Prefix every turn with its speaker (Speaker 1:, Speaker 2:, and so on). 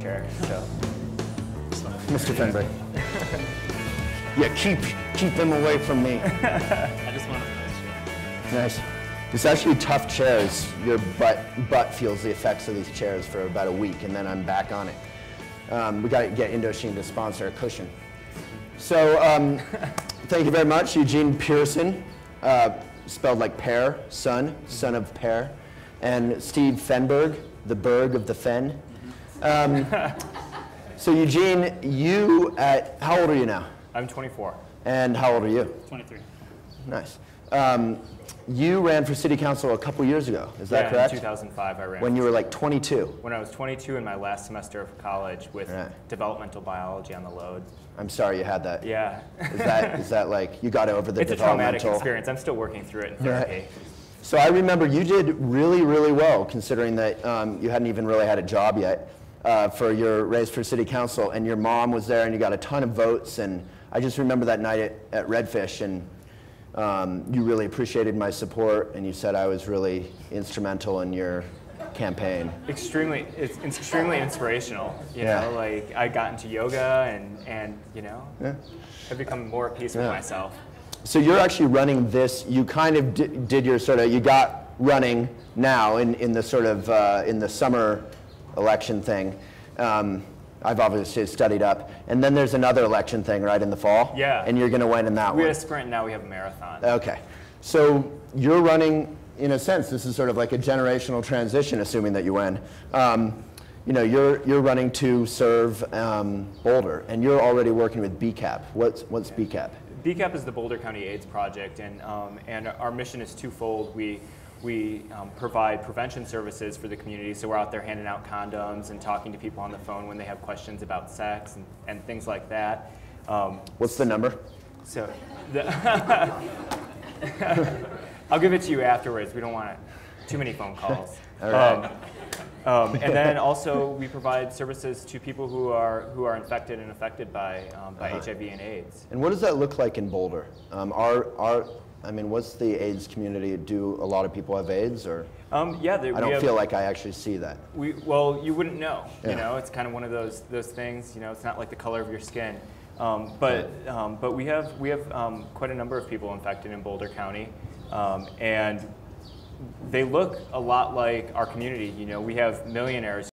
Speaker 1: chair. So,
Speaker 2: Mr. Fenberg. Yeah, keep them away from me.
Speaker 1: I just want a nice chair.
Speaker 2: Nice. It's actually tough chairs. Your butt feels the effects of these chairs for about a week, and then I'm back on it. We got to get Indochine to sponsor a cushion. So thank you very much, Eugene Pearson, spelled like pear, son of pear, and Steve Fenberg, the Berg of the Fen. So Eugene, how old are you now?
Speaker 1: I'm 24.
Speaker 2: And how old are you?
Speaker 1: 23.
Speaker 2: Nice. You ran for city council a couple years ago, is that correct?
Speaker 1: In 2005 I ran.
Speaker 2: When you were like 22?
Speaker 1: When I was 22 in my last semester of college with developmental biology on the load.
Speaker 2: I'm sorry you had that.
Speaker 1: Yeah.
Speaker 2: Is that like, you got over the
Speaker 1: it's
Speaker 2: developmental?
Speaker 1: It's a traumatic experience. I'm still working through it in therapy.
Speaker 2: Right. So I remember you did really, really well, considering that you hadn't even really had a job yet for your race for city council, and your mom was there and you got a ton of votes, and I just remember that night at Redfish, and you really appreciated my support, and you said I was really instrumental in your campaign.
Speaker 1: It's extremely inspirational. You know, like I got into yoga and you know, I've become more at peace with myself.
Speaker 2: So you're actually running this. You kind of did your sort of. You got running now in the sort of in the summer election thing. I've obviously studied up. And then there's another election thing, right, in the fall?
Speaker 1: Yeah.
Speaker 2: And you're going to win in that one.
Speaker 1: We had a sprint, now we have a marathon.
Speaker 2: Okay. So you're running, in a sense, this is sort of like a generational transition, assuming that you win. You know, you're running to serve Boulder, and you're already working with BCAP. What's BCAP?
Speaker 1: BCAP is the Boulder County AIDS Project, and our mission is twofold. We provide prevention services for the community, so we're out there handing out condoms and talking to people on the phone when they have questions about sex and things like that.
Speaker 2: What's the number?
Speaker 1: So, I'll give it to you afterwards. We don't want too many phone calls.
Speaker 2: All right.
Speaker 1: And then also we provide services to people who are infected and affected by HIV and AIDS.
Speaker 2: And what does that look like in Boulder? I mean, what's the AIDS community? Do a lot of people have AIDS, or?
Speaker 1: Yeah,
Speaker 2: I don't feel like I actually see that.
Speaker 1: Well, you wouldn't know. You know, it's kind of one of those things. You know, it's not like the color of your skin. But we have quite a number of people infected in Boulder County, and they look a lot like our community. You know, we have millionaires